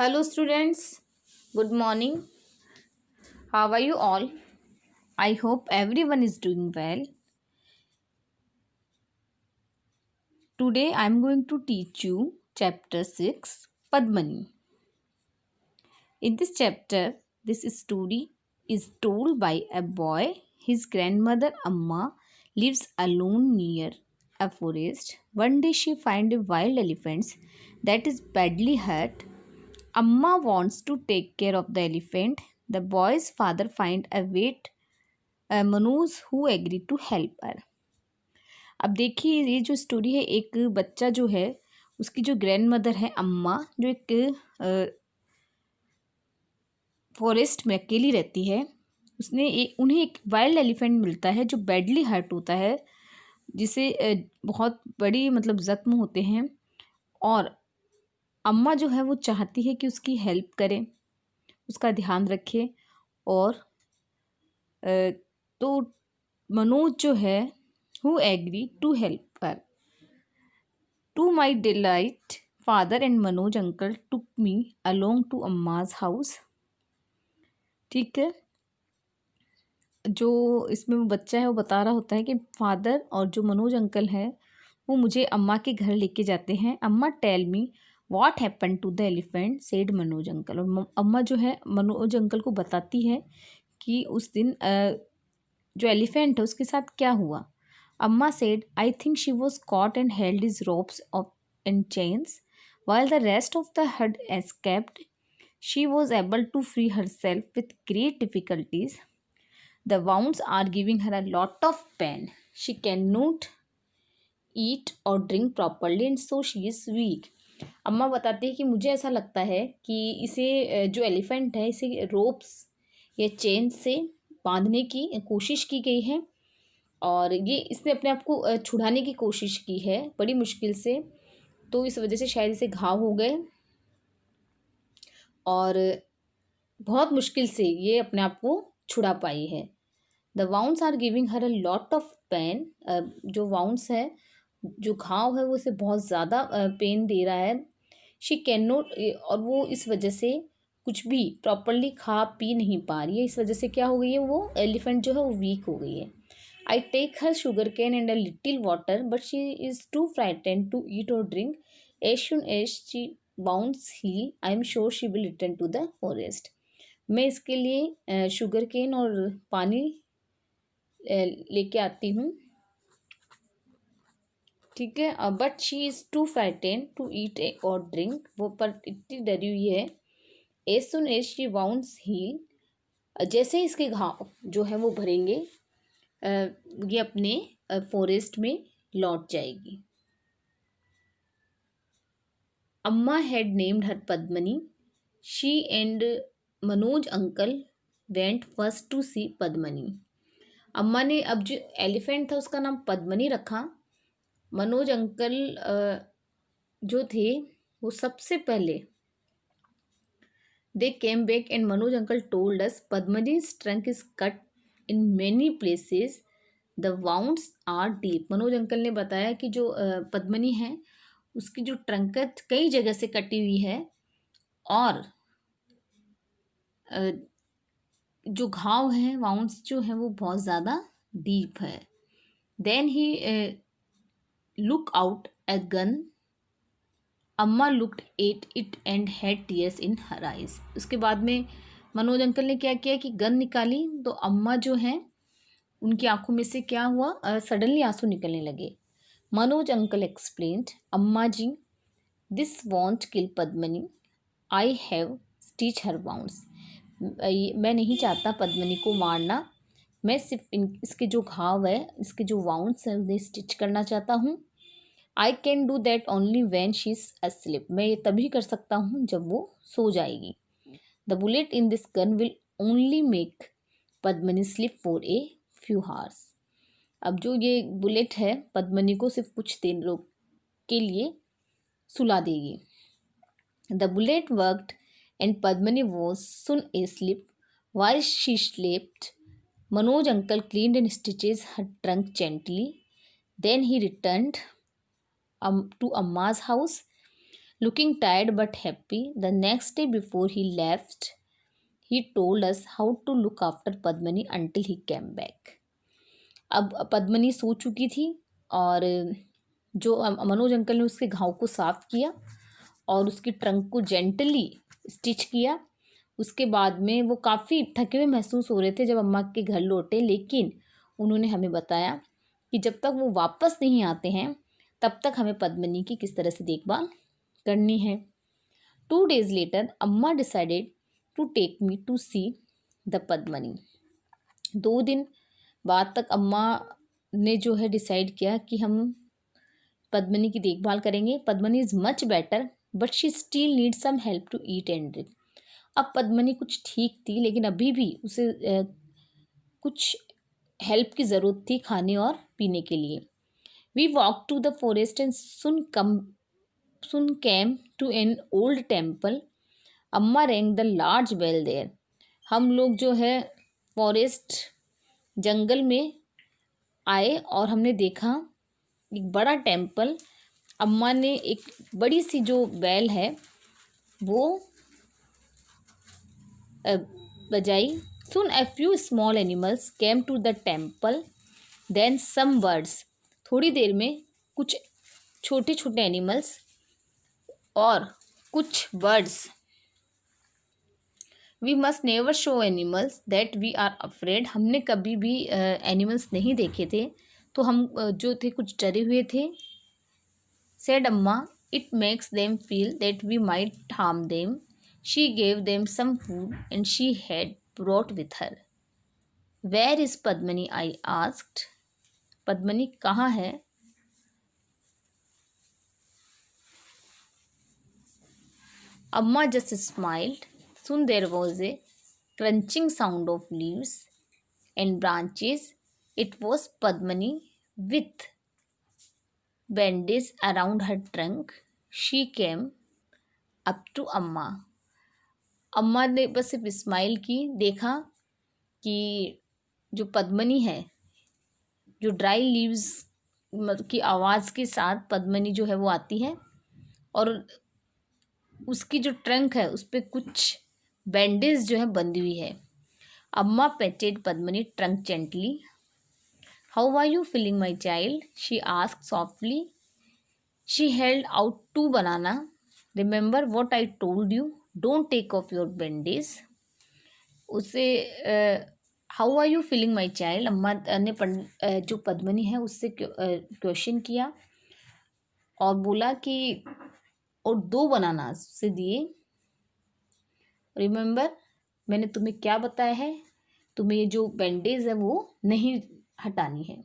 Hello, students. Good morning. How are you all? I hope everyone is doing well. Today, I am going to teach you chapter 6 Padmani. In this chapter, this story is told by a boy. His grandmother Amma lives alone near a forest. One day, she finds a wild elephant that is badly hurt. Amma wants to take care of the elephant. The boy's father finds a vet Manoj who agree to help her. अब देखिए ये जो story है, एक बच्चा जो है उसकी जो ग्रैंड मदर है अम्मा, जो एक फॉरेस्ट में अकेली रहती है। उन्हें एक वाइल्ड एलिफेंट मिलता है जो बैडली हर्ट होता है, जिसे बहुत बड़ी मतलब ज़ख्म होते हैं। और अम्मा जो है वो चाहती है कि उसकी हेल्प करें, उसका ध्यान रखे। और तो मनोज जो है who agreed to help her. To my delight, father and Manoj uncle took me along to अम्मा's house. ठीक है, जो इसमें वो बच्चा है वो बता रहा होता है कि फादर और जो मनोज अंकल है वो मुझे अम्मा के घर लेके जाते हैं। Amma tell me what happen to the elephant said Manoj uncle. और अम्मा जो है मनोज अंकल को बताती है कि उस दिन जो एलिफेंट है उसके साथ क्या हुआ। Amma said, I think she was caught and held his ropes and chains. While the rest of the herd escaped, she was able to free herself with great difficulties. The wounds are giving her a lot of pain. She cannot eat or drink properly and so she is weak. अम्मा बताती है कि मुझे ऐसा लगता है कि इसे जो एलिफेंट है इसे रोप्स या चेन से बांधने की कोशिश की गई है और ये इसने अपने आप को छुड़ाने की कोशिश की है बड़ी मुश्किल से, तो इस वजह से शायद इसे घाव हो गए और बहुत मुश्किल से ये अपने आप को छुड़ा पाई है। The wounds are giving her a lot of pain. जो वाउंड्स है, जो घाव है वो इसे बहुत ज़्यादा पेन दे रहा है। शी कैन नॉट, और वो इस वजह से कुछ भी प्रॉपरली खा पी नहीं पा रही है। इस वजह से क्या हो गई है, वो एलिफेंट जो है वो वीक हो गई है। I take her sugarcane and a little water, but she is too frightened to eat or drink. As soon as she wounds heal, I am sure she will return to the forest. मैं इसके लिए sugar cane और पानी लेके आती हूँ, ठीक है। But she is too frightened to eat और ड्रिंक, वो पर इतनी डरी हुई है। As soon as she wounds heal, जैसे ही इसके घाव जो है वो भरेंगे ये अपने फॉरेस्ट में लौट जाएगी। Amma had named her Padmini. She and Manoj uncle went first to see Padmini. Amma ने अब जो एलिफेंट था उसका नाम पद्मनी रखा। मनोज अंकल जो थे वो सबसे पहले they came back and Manoj uncle told us Padmini's trunk is cut in many places. The wounds are deep. Manoj uncle ने बताया कि जो पद्मनी है उसकी जो ट्रंक कई जगह से कटी हुई है और जो घाव है, वाउंड्स जो है वो बहुत ज़्यादा डीप है। Then he look out a gun. Amma looked at it and had tears in her eyes. उसके बाद में मनोज अंकल ने क्या किया कि गन निकाली, तो अम्मा जो है उनकी आंखों में से क्या हुआ, सडनली आंसू निकलने लगे। Manoj uncle explained, Amma ji this won't kill Padmini, I have stitch her wounds. मैं नहीं चाहता पद्मनी को मारना, मैं सिर्फ इसके जो घाव है, इसके जो वाउंड्स हैं उन्हें स्टिच करना चाहता हूँ। I can do that only when she is asleep. मैं ये तभी कर सकता हूँ जब वो सो जाएगी। The bullet in this gun will only make Padmini sleep for a few hours. अब जो ये बुलेट है पद्मनी को सिर्फ कुछ देर के लिए सुला देगी। The bullet worked and Padmini was soon asleep. While she slept, Manoj uncle cleaned and stitches her trunk gently. Then he returned to Amma's house. looking tired but happy. The next day before he left, he told us how to look after Padmani until he came back. अब पद्मनी सो चुकी थी और जो Manoj uncle ने उसके घाव को साफ किया और उसकी ट्रंक को जेंटली स्टिच किया। उसके बाद में वो काफ़ी थके हुए महसूस हो रहे थे जब अम्मा के घर लौटे, लेकिन उन्होंने हमें बताया कि जब तक वो वापस नहीं आते हैं तब तक हमें पद्मनी की किस तरह से देखभाल करनी है। 2 days later, Amma decided to take me to see the Padmini. 2 दिन बाद तक अम्मा ने जो है डिसाइड किया कि हम पद्मनी की देखभाल करेंगे। Padmini is much better but she still need some help to eat and drink. अब पद्मनी कुछ ठीक थी लेकिन अभी भी उसे कुछ हेल्प की ज़रूरत थी खाने और पीने के लिए। We walk to the forest and soon came to an old temple. अम्मा rang the large bell there. हम लोग जो है फॉरेस्ट जंगल में आए और हमने देखा एक बड़ा टेम्पल। अम्मा ने एक बड़ी सी जो बेल है वो बजाई। Soon a few small animals came to the temple. Then some birds. थोड़ी देर में कुछ छोटे छोटे एनिमल्स और कुछ birds. We must never show animals that we are afraid. हमने कभी भी एनिमल्स नहीं देखे थे तो हम जो थे कुछ डरे हुए थे। Said Amma, it makes them feel that we might harm them. She gave them some food and she had brought with her. Where is Padmini? I asked. Padmini कहाँ है? अम्मा just smiled. Soon there was a crunching sound of leaves and branches. It was Padmani with bandage around her trunk. She came up to अम्मा। अम्मा ने बस सिर्फ smile की, देखा कि जो पद्मनी है, जो ड्राई लीव्स की आवाज़ के साथ पद्मनी जो है वो आती है और उसकी जो ट्रंक है उस पर कुछ बैंडेज जो है बंधी हुई है। Amma petted Padmini trunk gently. How are you feeling my child? She asked softly. She held out 2 banana. Remember what I told you, don't take off your bandage. उसे how are you feeling my child, Amma ने जो पद्मनी है उससे question किया और बोला कि और 2 बनाना से दिए। रिमेंबर, मैंने तुम्हें क्या बताया है, तुम्हें ये जो बैंडेज है वो नहीं हटानी है।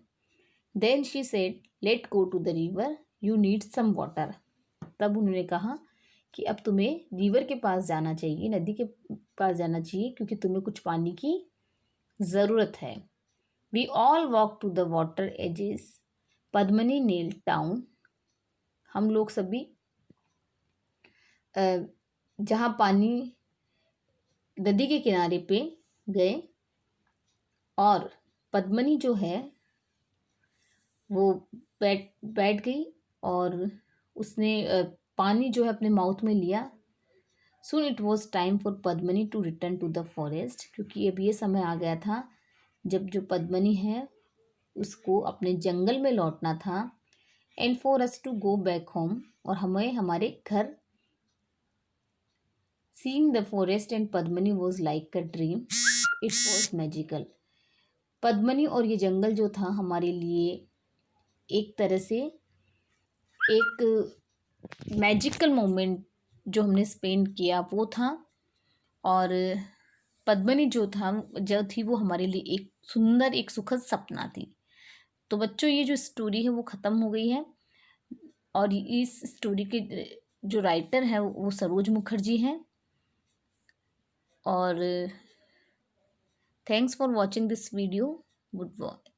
Then she said let go to the river, you need some water. तब उन्होंने कहा कि अब तुम्हें रिवर के पास जाना चाहिए, नदी के पास जाना चाहिए क्योंकि तुम्हें कुछ पानी की ज़रूरत है। We all walk to the water edges. Padmini kneel down. हम लोग सभी जहाँ पानी नदी के किनारे पे गए और पद्मनी जो है वो बैठ गई और उसने पानी जो है अपने माउथ में लिया। Soon it was time for Padmini to return to the forest, क्योंकि अब ये समय आ गया था जब जो पद्मनी है उसको अपने जंगल में लौटना था। And for us to go back home, और हमें हमारे घर। Seeing the forest and Padmani was like a dream. It was magical. Padmini और ये जंगल जो था हमारे लिए एक तरह से एक मैजिकल मोमेंट जो हमने स्पेंड किया वो था। और पद्मनी जो थी वो हमारे लिए एक सुंदर एक सुखद सपना थी। तो बच्चों, ये जो स्टोरी है वो ख़त्म हो गई है और इस स्टोरी के जो राइटर है वो सरोज मुखर्जी हैं। और thanks for watching this video. Good bye.